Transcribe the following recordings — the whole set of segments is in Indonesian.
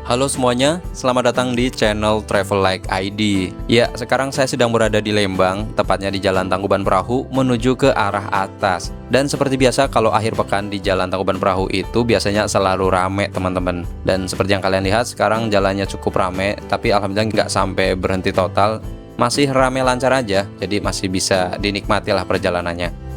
Halo semuanya, selamat datang di channel Travel Like ID. Ya, sekarang saya sedang berada di Lembang, tepatnya di Jalan Tangkuban Perahu menuju ke arah atas. Dan seperti biasa, kalau akhir pekan di Jalan Tangkuban Perahu itu biasanya selalu rame teman-teman. Dan seperti yang kalian lihat, sekarang jalannya cukup rame, tapi alhamdulillah nggak sampai berhenti total. Masih rame lancar aja, jadi masih bisa dinikmati lah perjalanannya.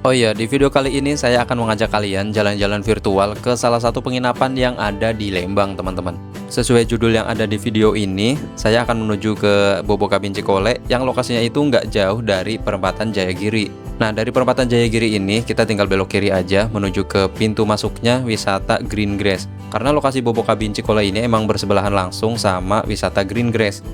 Oh iya, di video kali ini saya akan mengajak kalian jalan-jalan virtual ke salah satu penginapan yang ada di Lembang, teman-teman. Sesuai judul yang ada di video ini, saya akan menuju ke Bobo Cabin Cikole yang lokasinya itu nggak jauh dari perempatan Jayagiri. Nah, dari perempatan Jayagiri ini, kita tinggal belok kiri aja menuju ke pintu masuknya wisata Green Grass. Karena lokasi Bobo Cabin Cikole ini emang bersebelahan langsung sama wisata Green Grass.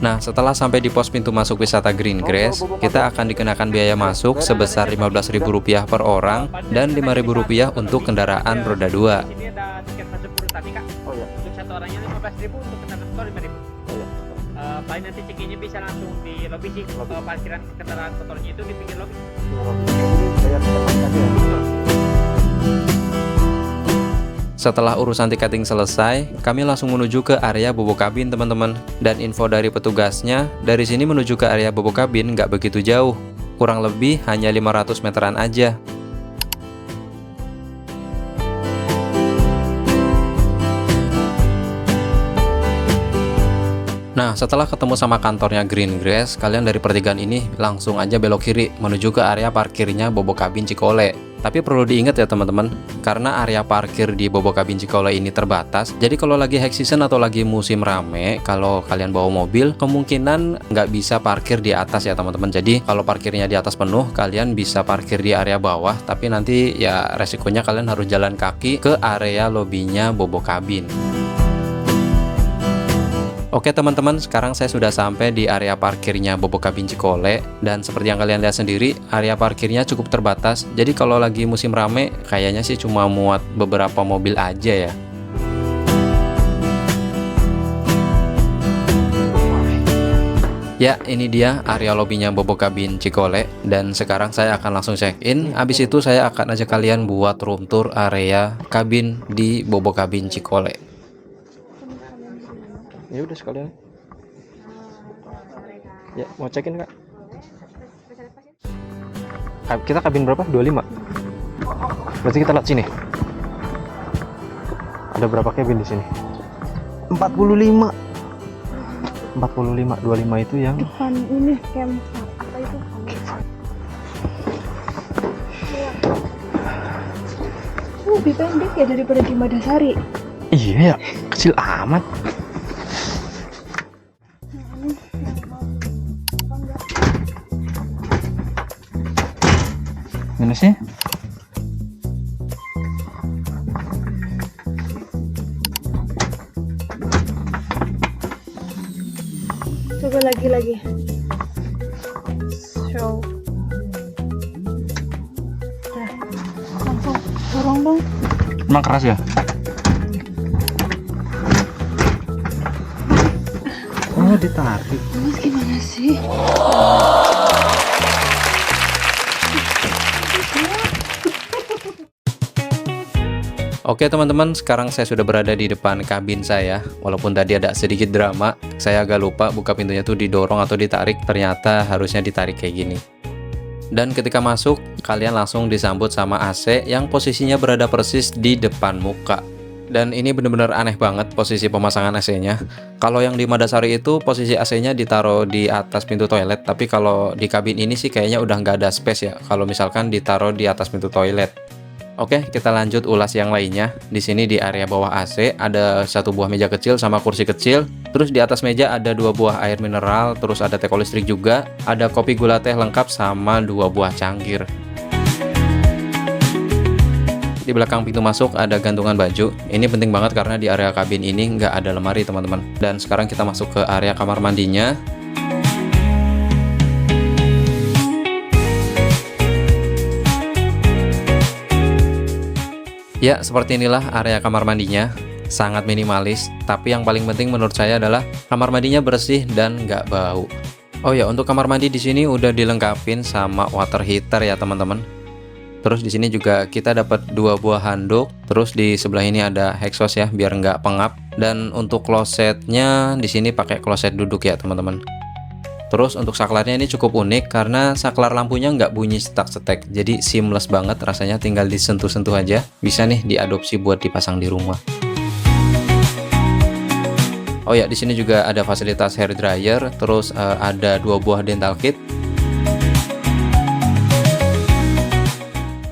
Nah, setelah sampai di pos pintu masuk wisata Green Grass, kita akan dikenakan biaya masuk sebesar Rp15.000 per orang dan Rp5.000 untuk kendaraan roda 2. Ini ada tiket masuk Purutani, Kak. Oh ya. Untuk satu orangnya 15.000, untuk kendaraan motor 5.000. Oh ya. Paling nanti check-innya bisa langsung di lobby sih. Parkiran kendaraan motornya itu di pinggir lobby. Setelah urusan tiketing selesai, kami langsung menuju ke area Bobo Cabin, teman-teman. Dan info dari petugasnya, dari sini menuju ke area Bobo Cabin nggak begitu jauh. Kurang lebih hanya 500 meteran aja. Nah, setelah ketemu sama kantornya Green Grass, kalian dari pertigaan ini langsung aja belok kiri menuju ke area parkirnya Bobo Cabin Cikole. Tapi perlu diingat ya teman-teman, karena area parkir di Bobo Cabin Cikole ini terbatas. Jadi kalau lagi high season atau lagi musim rame, kalau kalian bawa mobil, kemungkinan nggak bisa parkir di atas ya teman-teman. Jadi kalau parkirnya di atas penuh, kalian bisa parkir di area bawah. Tapi nanti ya resikonya kalian harus jalan kaki ke area lobinya Bobo Cabin. Oke teman-teman, sekarang saya sudah sampai di area parkirnya Bobo Cabin Cikole. Dan seperti yang kalian lihat sendiri, area parkirnya cukup terbatas. Jadi kalau lagi musim rame, kayaknya sih cuma muat beberapa mobil aja ya. Ya, ini dia area lobinya Bobo Cabin Cikole. Dan sekarang saya akan langsung check-in. Habis itu saya akan ajak kalian buat room tour area kabin di Bobo Cabin Cikole. Ya udah sekalian. Ya, mau cekin Kak? Kita kabin berapa? 25. Berarti kita lihat sini. Ada berapa cabin di sini? 45. 25 itu yang depan ini camp apa itu? Lebih pendek ya daripada di Madasari. Iya ya, kecil amat. Minusnya? Coba lagi. Show. Nah, langsung dorong dong. Emang keras ya? Oh, ditarik. Mas gimana sih? Oke teman-teman, sekarang saya sudah berada di depan kabin saya. Walaupun tadi ada sedikit drama, saya agak lupa buka pintunya tuh didorong atau ditarik. Ternyata harusnya ditarik kayak gini. Dan ketika masuk, kalian langsung disambut sama AC yang posisinya berada persis di depan muka. Dan ini benar-benar aneh banget posisi pemasangan AC-nya. Kalau yang di Madasari itu posisi AC-nya ditaruh di atas pintu toilet. Tapi kalau di kabin ini sih kayaknya udah nggak ada space ya. Kalau misalkan ditaruh di atas pintu toilet. Oke, kita lanjut ulas yang lainnya. Di sini di area bawah AC ada satu buah meja kecil sama kursi kecil. Terus di atas meja ada 2 buah air mineral, terus ada teko listrik juga, ada kopi gula teh lengkap sama 2 buah cangkir. Di belakang pintu masuk ada gantungan baju. Ini penting banget karena di area kabin ini nggak ada lemari teman-teman. Dan sekarang kita masuk ke area kamar mandinya. Ya, seperti inilah area kamar mandinya. Sangat minimalis, tapi yang paling penting menurut saya adalah kamar mandinya bersih dan nggak bau. Oh ya, untuk kamar mandi di sini udah dilengkapin sama water heater ya teman-teman. Terus di sini juga kita dapat 2 buah handuk. Terus di sebelah ini ada exhaust ya, biar nggak pengap. Dan untuk klosetnya di sini pakai kloset duduk ya teman-teman. Terus untuk saklarnya ini cukup unik karena saklar lampunya nggak bunyi setak-setek, jadi seamless banget rasanya, tinggal disentuh-sentuh aja. Bisa nih diadopsi buat dipasang di rumah. Oh ya, di sini juga ada fasilitas hair dryer, terus ada 2 buah dental kit.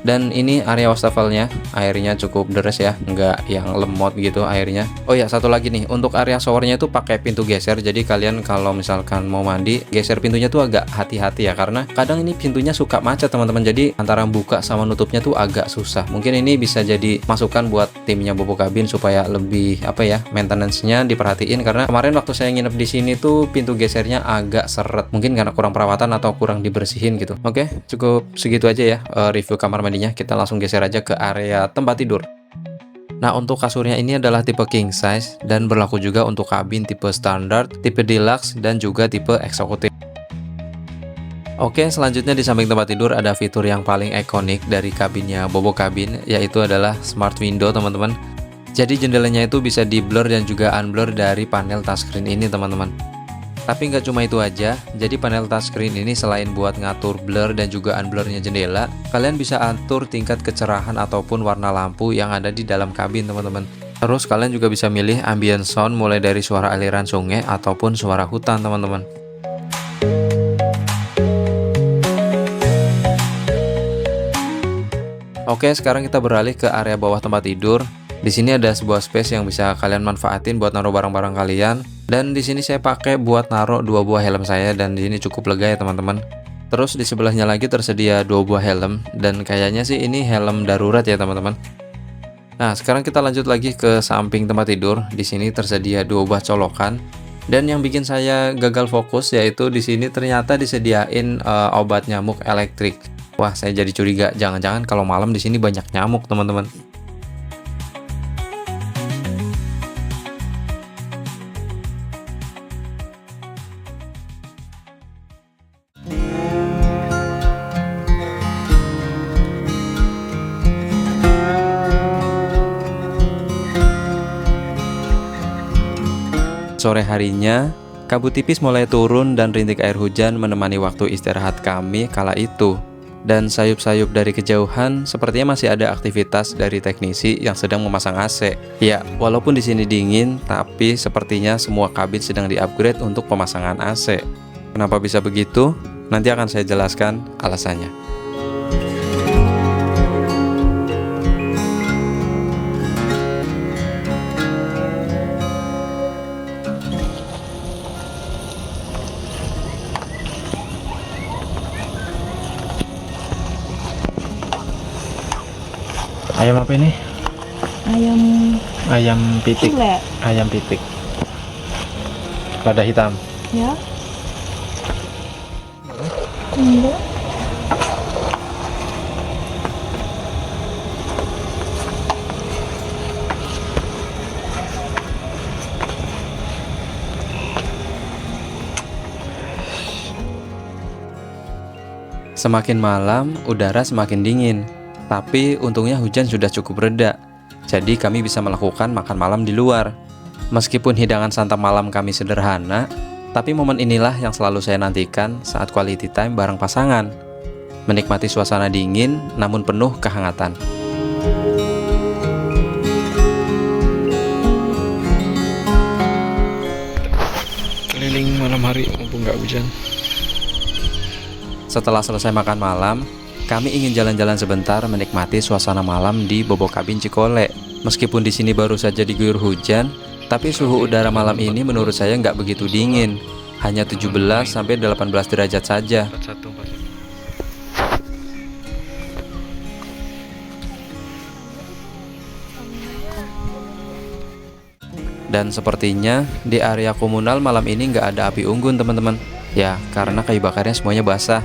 Dan ini area wastafelnya, airnya cukup deres ya, nggak yang lemot gitu airnya. Oh ya, satu lagi nih, untuk area showernya itu pakai pintu geser, jadi kalian kalau misalkan mau mandi, geser pintunya tuh agak hati-hati ya, karena kadang ini pintunya suka macet teman-teman, jadi antara buka sama nutupnya tuh agak susah. Mungkin ini bisa jadi masukan buat timnya Bobo Cabin supaya lebih apa ya, maintenance-nya diperhatiin, karena kemarin waktu saya nginep di sini tuh pintu gesernya agak seret, mungkin karena kurang perawatan atau kurang dibersihin gitu. Oke, cukup segitu aja ya review kamar mandinya. Kita langsung geser aja ke area tempat tidur. Nah, untuk kasurnya ini adalah tipe king size dan berlaku juga untuk kabin tipe standar, tipe deluxe, dan juga tipe eksekutif. Oke, selanjutnya di samping tempat tidur ada fitur yang paling ikonik dari kabinnya Bobo Cabin, yaitu adalah smart window teman-teman. Jadi jendelanya itu bisa di blur dan juga unblur dari panel touchscreen ini teman-teman. Tapi nggak cuma itu aja, jadi panel touchscreen ini selain buat ngatur blur dan juga unblurnya jendela, kalian bisa atur tingkat kecerahan ataupun warna lampu yang ada di dalam kabin teman-teman. Terus kalian juga bisa milih ambient sound mulai dari suara aliran sungai ataupun suara hutan teman-teman. Oke, sekarang kita beralih ke area bawah tempat tidur. Di sini ada sebuah space yang bisa kalian manfaatin buat naruh barang-barang kalian. Dan di sini saya pakai buat naruh 2 buah helm saya, dan di sini cukup lega ya teman-teman. Terus di sebelahnya lagi tersedia 2 buah helm, dan kayaknya sih ini helm darurat ya teman-teman. Nah, sekarang kita lanjut lagi ke samping tempat tidur. Di sini tersedia 2 buah colokan. Dan yang bikin saya gagal fokus yaitu di sini ternyata disediain obat nyamuk elektrik. Wah, saya jadi curiga, jangan-jangan kalau malam di sini banyak nyamuk teman-teman. Sore harinya, kabut tipis mulai turun dan rintik air hujan menemani waktu istirahat kami kala itu. Dan sayup-sayup dari kejauhan, sepertinya masih ada aktivitas dari teknisi yang sedang memasang AC. Ya, walaupun di sini dingin, tapi sepertinya semua kabin sedang di-upgrade untuk pemasangan AC. Kenapa bisa begitu? Nanti akan saya jelaskan alasannya. Ayam apa ini? Ayam Ayam pitik. Gila. Ayam pitik. Lada hitam. Ya. Enggak. Semakin malam, udara semakin dingin. Tapi untungnya hujan sudah cukup reda. Jadi kami bisa melakukan makan malam di luar. Meskipun hidangan santap malam kami sederhana, tapi momen inilah yang selalu saya nantikan saat quality time bareng pasangan. Menikmati suasana dingin namun penuh kehangatan. Keliling malam hari mumpung nggak hujan. Setelah selesai makan malam, kami ingin jalan-jalan sebentar menikmati suasana malam di Bobo Cabin Cikole. Meskipun di sini baru saja diguyur hujan, tapi suhu udara malam ini menurut saya nggak begitu dingin. Hanya 17 sampai 18 derajat saja. Dan sepertinya di area komunal malam ini nggak ada api unggun teman-teman. Ya, karena kayu bakarnya semuanya basah.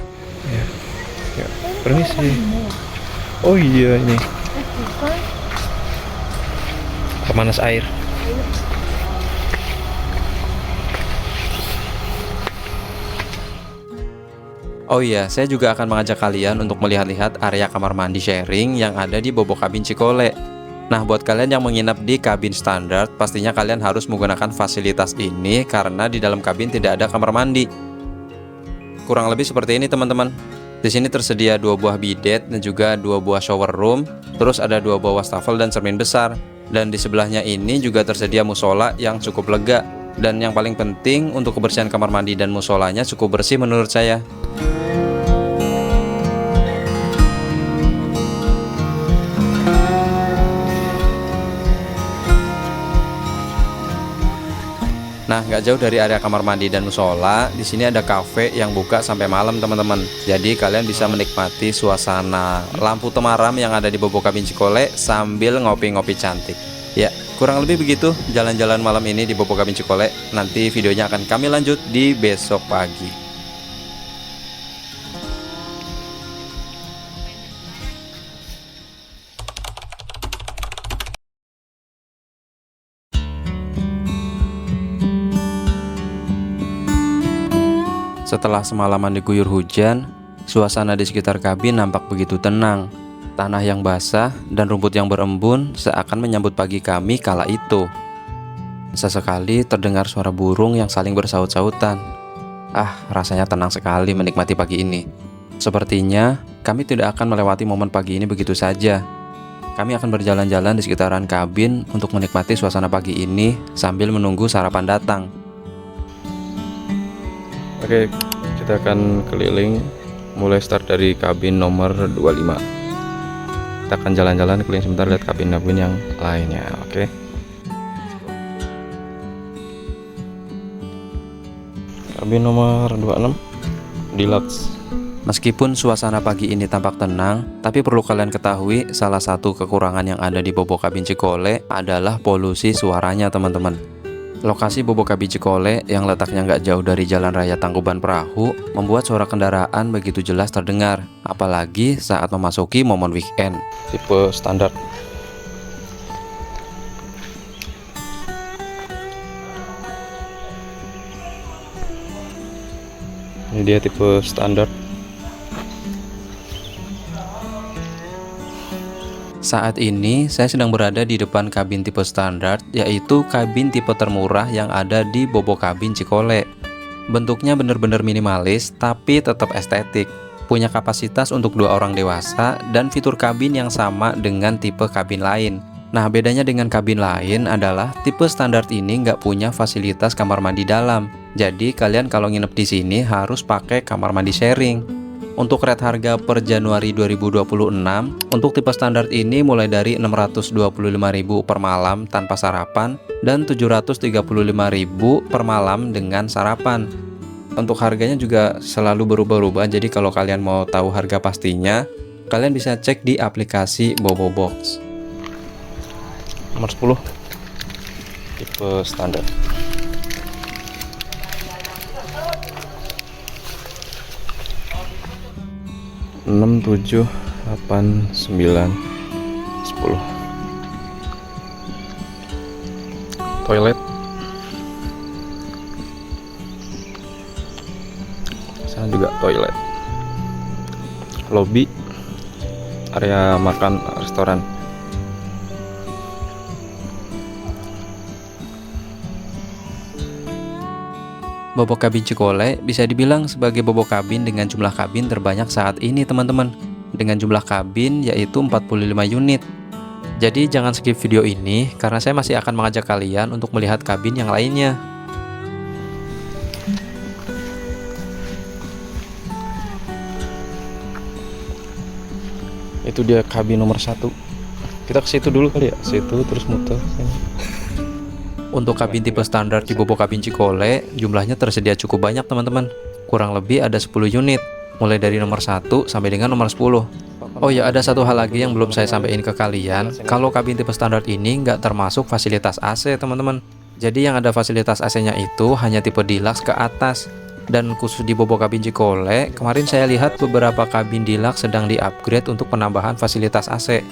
Ya, permisi. Oh iya ini. Pemanas air. Oh iya, saya juga akan mengajak kalian untuk melihat-lihat area kamar mandi sharing yang ada di Bobo Cabin Cikole. Nah, buat kalian yang menginap di kabin standar, pastinya kalian harus menggunakan fasilitas ini karena di dalam kabin tidak ada kamar mandi. Kurang lebih seperti ini teman-teman. Di sini tersedia 2 buah bidet dan juga 2 buah shower room, terus ada 2 buah wastafel dan cermin besar. Dan di sebelahnya ini juga tersedia musola yang cukup lega. Dan yang paling penting untuk kebersihan kamar mandi dan musolanya cukup bersih menurut saya. Nah, nggak jauh dari area kamar mandi dan musola, di sini ada cafe yang buka sampai malam teman-teman. Jadi kalian bisa menikmati suasana lampu temaram yang ada di Bobo Cabin Cikole sambil ngopi-ngopi cantik. Ya, kurang lebih begitu jalan-jalan malam ini di Bobo Cabin Cikole. Nanti videonya akan kami lanjut di besok pagi. Setelah semalaman diguyur hujan, suasana di sekitar kabin nampak begitu tenang. Tanah yang basah dan rumput yang berembun seakan menyambut pagi kami kala itu. Sesekali terdengar suara burung yang saling bersaut-sautan. Ah, rasanya tenang sekali menikmati pagi ini. Sepertinya kami tidak akan melewati momen pagi ini begitu saja. Kami akan berjalan-jalan di sekitaran kabin untuk menikmati suasana pagi ini sambil menunggu sarapan datang. Oke, kita akan keliling mulai start dari kabin nomor 25. Kita akan jalan-jalan keliling sebentar lihat kabin-kabin yang lainnya, oke. Kabin nomor 26 Deluxe. Meskipun suasana pagi ini tampak tenang, tapi perlu kalian ketahui salah satu kekurangan yang ada di Bobo Cabin Cikole adalah polusi suaranya teman-teman. Lokasi Bobo Cabin Cikole yang letaknya nggak jauh dari Jalan Raya Tangkuban Perahu membuat suara kendaraan begitu jelas terdengar, apalagi saat memasuki momen weekend. Tipe standar. Ini dia tipe standar. Saat ini saya sedang berada di depan kabin tipe standar, yaitu kabin tipe termurah yang ada di Bobo Cabin Cikole. Bentuknya benar-benar minimalis tapi tetap estetik. Punya kapasitas untuk 2 orang dewasa dan fitur kabin yang sama dengan tipe kabin lain. Nah, bedanya dengan kabin lain adalah tipe standar ini nggak punya fasilitas kamar mandi dalam. Jadi kalian kalau nginep di sini harus pakai kamar mandi sharing. Untuk rate harga per Januari 2026, untuk tipe standar ini mulai dari 625.000 per malam tanpa sarapan dan 735.000 per malam dengan sarapan. Untuk harganya juga selalu berubah-ubah, jadi kalau kalian mau tahu harga pastinya, kalian bisa cek di aplikasi Bobo Box. Nomor 10, tipe standar. 6, 7, 8, 9, 10. Toilet. Sana juga toilet. Lobby. Area makan restoran. Bobo Cabin Cikole bisa dibilang sebagai Bobo Cabin dengan jumlah kabin terbanyak saat ini teman-teman. Dengan jumlah kabin yaitu 45 unit. Jadi jangan skip video ini karena saya masih akan mengajak kalian untuk melihat kabin yang lainnya. Itu dia kabin nomor 1. Kita ke situ dulu kali ya. Situ terus muter sini. Untuk kabin tipe standar di Bobo Cabin Cikole, jumlahnya tersedia cukup banyak teman-teman. Kurang lebih ada 10 unit, mulai dari nomor 1 sampai dengan nomor 10. Oh ya, ada satu hal lagi yang belum saya sampaikan ke kalian. Kalau kabin tipe standar ini nggak termasuk fasilitas AC teman-teman. Jadi yang ada fasilitas AC-nya itu hanya tipe deluxe ke atas. Dan khusus di Bobo Cabin Cikole, kemarin saya lihat beberapa kabin deluxe sedang di-upgrade untuk penambahan fasilitas AC.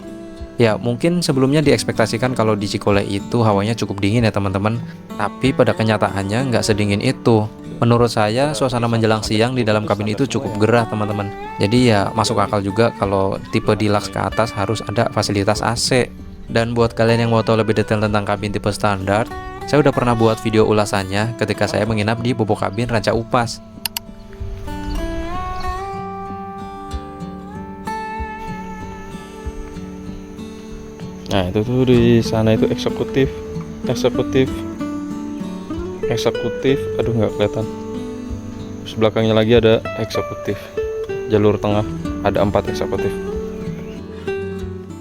Ya, mungkin sebelumnya diekspektasikan kalau di Cikole itu hawanya cukup dingin ya teman-teman. Tapi pada kenyataannya nggak sedingin itu. Menurut saya, suasana menjelang siang di dalam kabin itu cukup gerah teman-teman. Jadi ya masuk akal juga kalau tipe deluxe ke atas harus ada fasilitas AC. Dan buat kalian yang mau tahu lebih detail tentang kabin tipe standar, saya udah pernah buat video ulasannya ketika saya menginap di Bobo Kabin Ranca Upas. Nah itu tuh di sana itu eksekutif. Aduh nggak kelihatan. Terus belakangnya lagi ada eksekutif. Jalur tengah ada 4 eksekutif.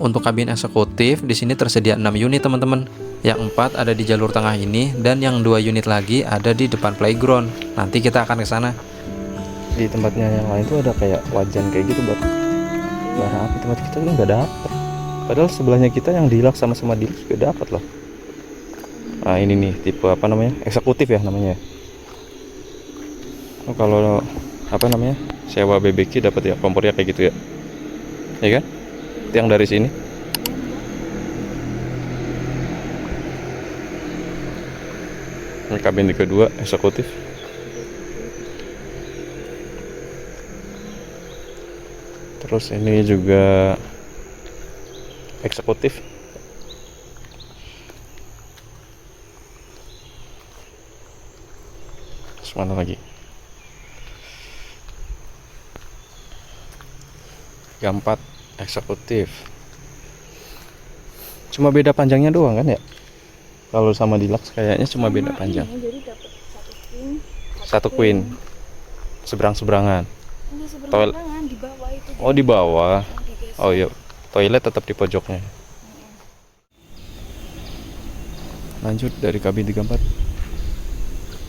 Untuk kabin eksekutif di sini tersedia 6 unit teman-teman. Yang 4 ada di jalur tengah ini dan yang 2 unit lagi ada di depan playground. Nanti kita akan ke sana. Di tempatnya yang lain tuh ada kayak wajan kayak gitu buat bara api. Tempat kita nggak dapet. Padahal sebelahnya kita yang deluxe sama deluxe juga dapat loh. Nah ini nih tipe apa namanya, eksekutif ya namanya. Oh, kalau apa namanya sewa BBQ dapat ya kompornya kayak gitu ya, ya kan? Itu yang dari sini. Ini kabin kedua eksekutif. Terus ini juga eksekutif. Terus mana lagi? Gampat eksekutif. Cuma beda panjangnya doang kan ya? Kalau sama deluxe kayaknya cuma beda panjang. Jadi dapat Satu queen. Seberang-seberangan. Ini Toilet. seberangan di bawah itu. Oh di bawah. Yang digeser. Oh iya. Toilet tetap di pojoknya. Lanjut dari kabin 34.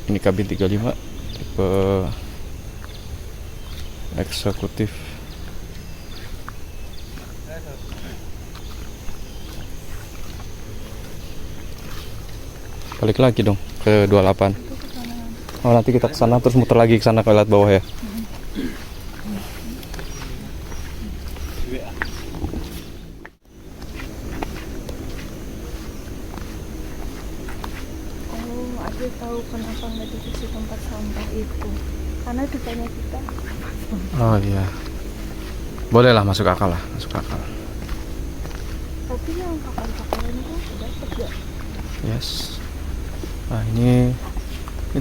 Ini kabin 35 tipe eksekutif. Balik lagi dong ke 28. Oh nanti kita ke sana terus muter lagi ke sana ke lihat bawah ya. Oh, Adil tahu kenapa nggak dikasih tempat sampah itu. Karena depannya kita. Oh iya. Boleh lah, masuk akal lah, masuk akal. Tapi yang kapal-kapalan itu dapat nggak? Yes. Nah ini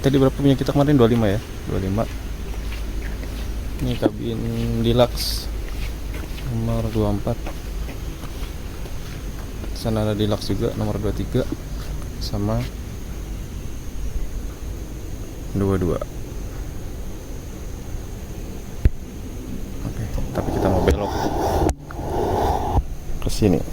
tadi berapa punya kita kemarin 25 ya, 25. Ini kabin deluxe nomor 24. Sana ada deluxe juga nomor 23 sama 22. Oke, tapi kita mau belok ke sini.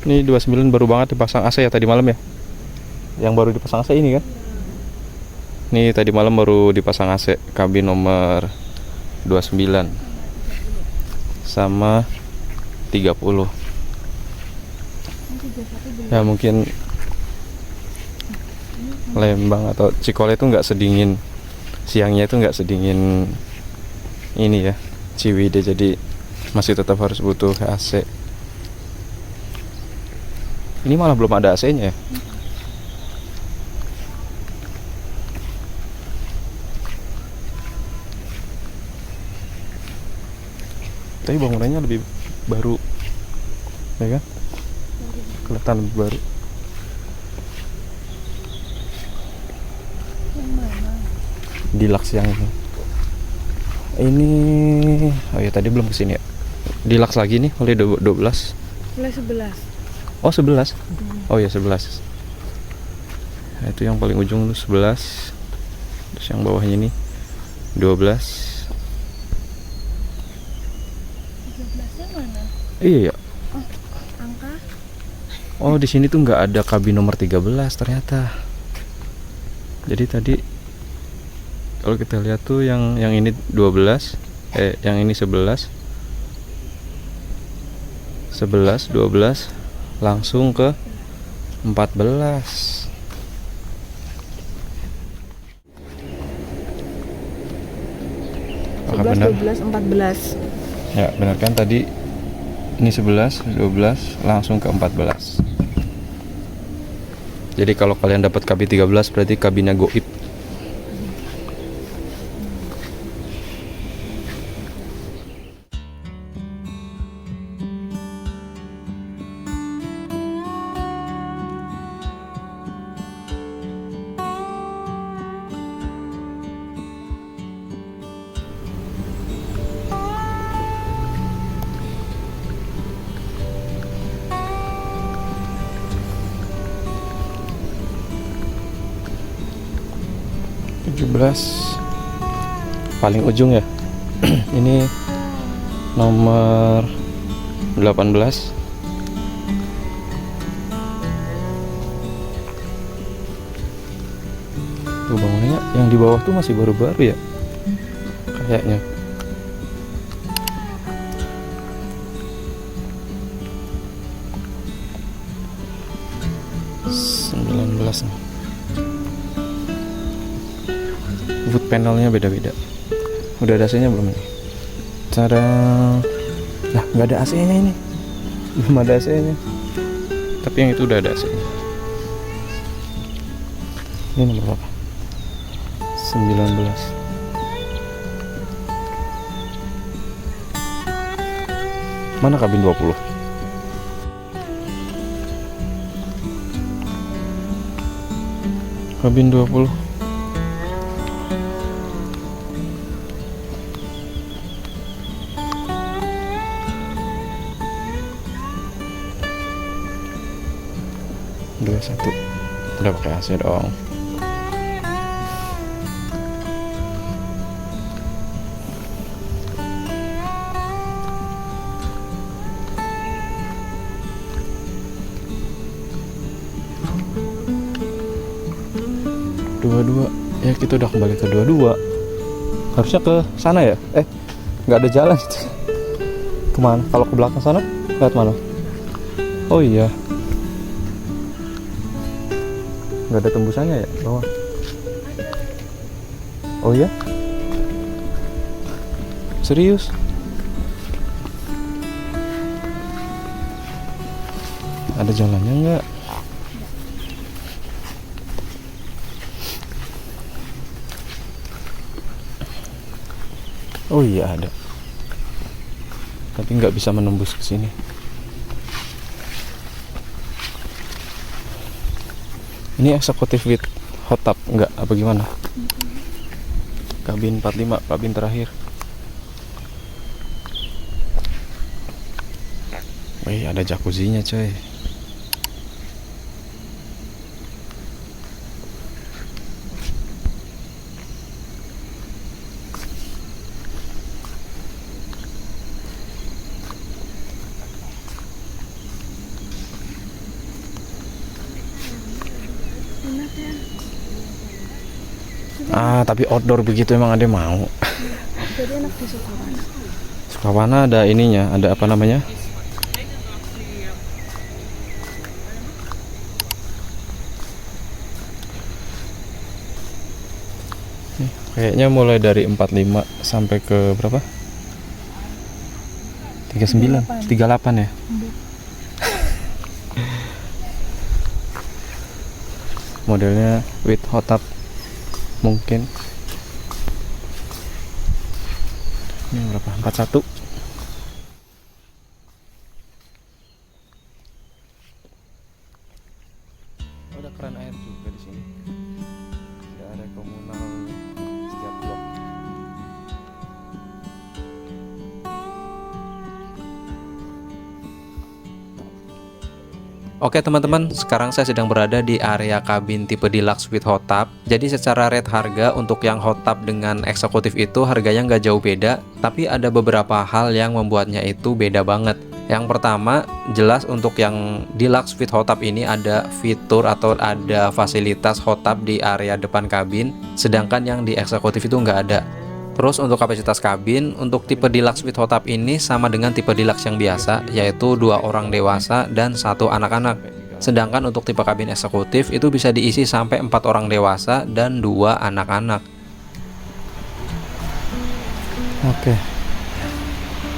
Ini 29 baru banget dipasang AC ya tadi malam ya. Yang baru dipasang AC ini kan. Ini tadi malam baru dipasang AC kabin nomor 29 sama 30. Ya mungkin Lembang atau Cikole itu nggak sedingin siangnya, itu nggak sedingin ini ya Ciwidey, jadi masih tetap harus butuh AC. Ini malah belum ada AC-nya ya. Tapi bangunannya lebih baru, ya kan? Kelihatan lebih baru. Yang mana? Deluxe yang ini. Oh ya tadi belum kesini ya. Deluxe lagi nih oleh 12. Mulai 11. Oh 11. Oh ya 11. Nah, itu yang paling ujung tuh 11. Terus yang bawahnya ini 12. 13-nya mana? Iya ya. Angka? Oh di sini tuh nggak ada kabin nomor 13 ternyata. Jadi tadi kalau kita lihat tuh yang ini 12, yang ini 11, 12 langsung ke 14. Apakah 11, benar? 12, 14. Ya, benar kan tadi ini 11, 12 langsung ke 14. Jadi kalau kalian dapat kabin 13 berarti kabinnya goib. Paling ujung ya. Ini nomor 18. Tuh bangunannya yang di bawah tuh masih baru-baru ya kayaknya. Wood panelnya beda-beda. Udah ada AC-nya belum ini? Cara nah nggak ada AC-nya ini. Belum ada AC-nya. Tapi yang itu udah ada AC-nya. Ini nomor berapa? 19. Mana kabin 20? Kabin 20. Dua satu. Udah pakai AC dong. Dua ya, kita udah kembali ke 22. Harusnya ke sana ya? Nggak ada jalan itu. Kemana? Kalau ke belakang sana lewat mana? Oh iya, nggak ada tembusannya ya bawah. Oh iya, serius? Ada jalannya nggak? Oh iya ada, tapi nggak bisa menembus ke sini. Ini eksekutif with hot tub nggak apa gimana? Kabin 45, kabin terakhir. Wih, ada jacuzzinya coy. Tapi outdoor begitu emang ada yang mau. Jadi enak di Sukawana. Sukawana ada ininya, ada apa namanya? Kayaknya mulai dari 45 sampai ke berapa? 39, 38 ya. Modelnya with hot tub mungkin. Ini berapa? 41. Ada keran air juga di sini. Ada area komunal setiap blok. Oke teman-teman, sekarang saya sedang berada di area kabin tipe deluxe with hot tub. Jadi secara rate harga untuk yang hot tub dengan eksekutif itu harganya nggak jauh beda, tapi ada beberapa hal yang membuatnya itu beda banget. Yang pertama, jelas untuk yang deluxe with hot tub ini ada fitur atau ada fasilitas hot tub di area depan kabin, sedangkan yang di eksekutif itu nggak ada. Terus untuk kapasitas kabin, untuk tipe deluxe with hot tub ini sama dengan tipe deluxe yang biasa, yaitu 2 orang dewasa dan 1 anak-anak. Sedangkan untuk tipe kabin eksekutif itu bisa diisi sampai 4 orang dewasa dan 2 anak-anak. Oke.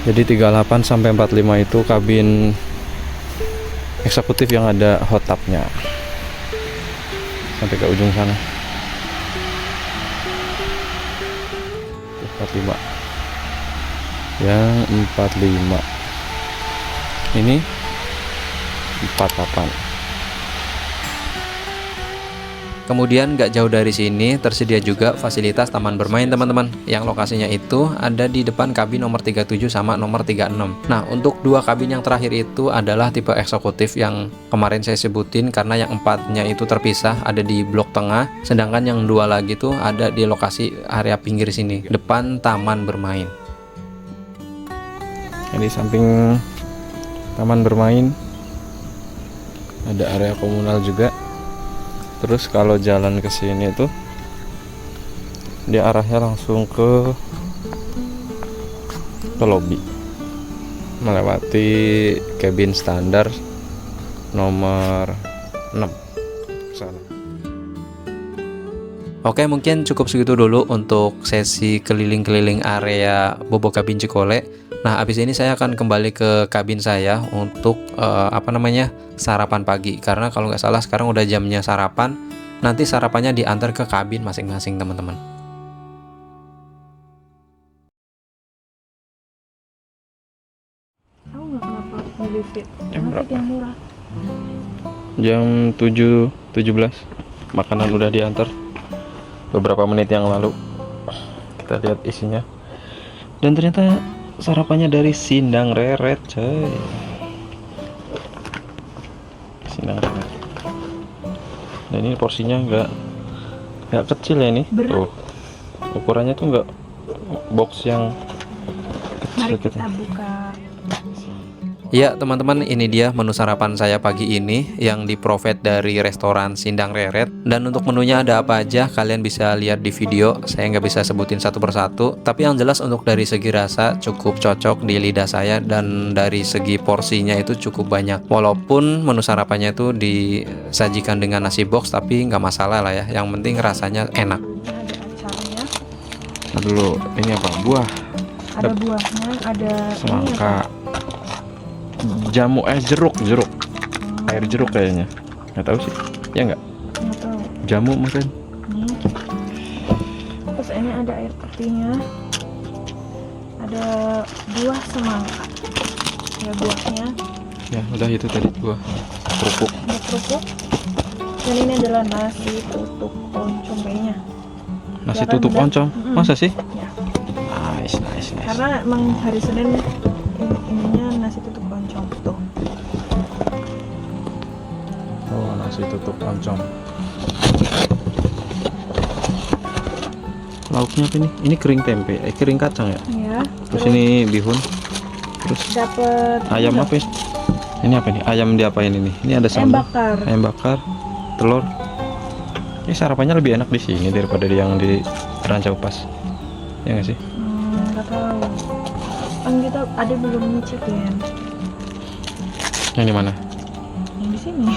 Jadi 38 sampai 45 itu kabin eksekutif yang ada hot tubnya. Sampai ke ujung sana. 45. Yang 45. Ini 48. Kemudian gak jauh dari sini tersedia juga fasilitas taman bermain teman-teman, yang lokasinya itu ada di depan kabin nomor 37 sama nomor 36. Nah, untuk dua kabin yang terakhir itu adalah tipe eksekutif yang kemarin saya sebutin, karena yang 4-nya itu terpisah ada di blok tengah, sedangkan yang 2 lagi tuh ada di lokasi area pinggir sini, depan taman bermain. Ini samping taman bermain ada area komunal juga. Terus kalau jalan ke sini tuh dia arahnya langsung ke lobi, melewati cabin standar nomor 6 sana. Oke, mungkin cukup segitu dulu untuk sesi keliling-keliling area Bobo Kabin Cikole. Nah, habis ini saya akan kembali ke kabin saya untuk sarapan pagi. Karena kalau nggak salah sekarang udah jamnya sarapan. Nanti sarapannya diantar ke kabin masing-masing teman-teman. Tahu nggak kenapa milih fit? Jam Karena berapa? fit yang murah. Jam 7.17 makanan udah diantar beberapa menit yang lalu. Kita lihat isinya. Dan ternyata sarapannya dari Sindang Reret, coy. Sindang Reret. Dan ini porsinya nggak kecil ya nih. Berat. Tuh. Ukurannya tuh nggak box yang Mari kecil gitu. kita buka. Ya teman-teman, ini dia menu sarapan saya pagi ini yang di-provide dari restoran Sindang Reret. Dan untuk menunya ada apa aja kalian bisa lihat di video, saya nggak bisa sebutin satu persatu. Tapi yang jelas untuk dari segi rasa cukup cocok di lidah saya, dan dari segi porsinya itu cukup banyak. Walaupun menu sarapannya itu disajikan dengan nasi box, tapi nggak masalah lah ya, yang penting rasanya enak. Ini ada acaranya, Nah, dulu ini apa? Buah, ada buahnya, ada semangka, jamu, jeruk, air jeruk kayaknya. Nggak tahu sih, ya nggak? Nggak tahu. Jamu mungkin. Nih. Terus ini ada air putihnya, ada buah semangka, ya buahnya, Ya udah itu tadi buah, kerupuk. ada kerupuk, dan ini adalah nasi tutuk oncom kayaknya. Nasi Ya kan, tutuk bener? oncom, Mm-mm. masa sih? Ya, Nice. karena emang hari Senin ininya nasi tutuk oncom tuh. Oh, nasi tutuk oncom. Lauknya apa ini? Ini kering tempe, kering kacang ya. Ya. Terus ini bihun. Terus dapat ayam apa ya? Ini apa nih? Ayam diapain ini? Ini ada ayam sambal. bakar. Ayam bakar, telur. Ini sarapannya lebih enak di sini daripada yang di Rancau Pas. Ya nggak sih? Nggak tahu. Kan kita ada belum nyicipin. Yang di mana? Yang di sini.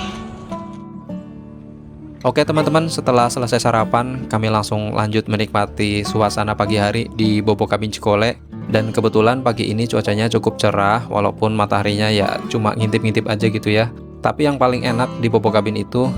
Oke teman-teman, setelah selesai sarapan, kami langsung lanjut menikmati suasana pagi hari di Bobo Kabin Cikole. Dan kebetulan pagi ini cuacanya cukup cerah, walaupun mataharinya ya cuma ngintip-ngintip aja gitu ya. Tapi yang paling enak di Bobo Kabin itu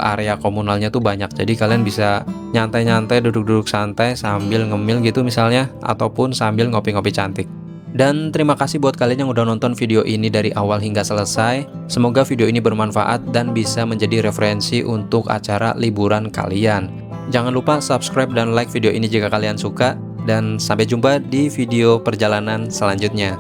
area komunalnya tuh banyak. Jadi kalian bisa nyantai-nyantai, duduk-duduk santai sambil ngemil gitu misalnya, ataupun sambil ngopi-ngopi cantik. Dan terima kasih buat kalian yang udah nonton video ini dari awal hingga selesai. Semoga video ini bermanfaat dan bisa menjadi referensi untuk acara liburan kalian. Jangan lupa subscribe dan like video ini jika kalian suka. Dan sampai jumpa di video perjalanan selanjutnya.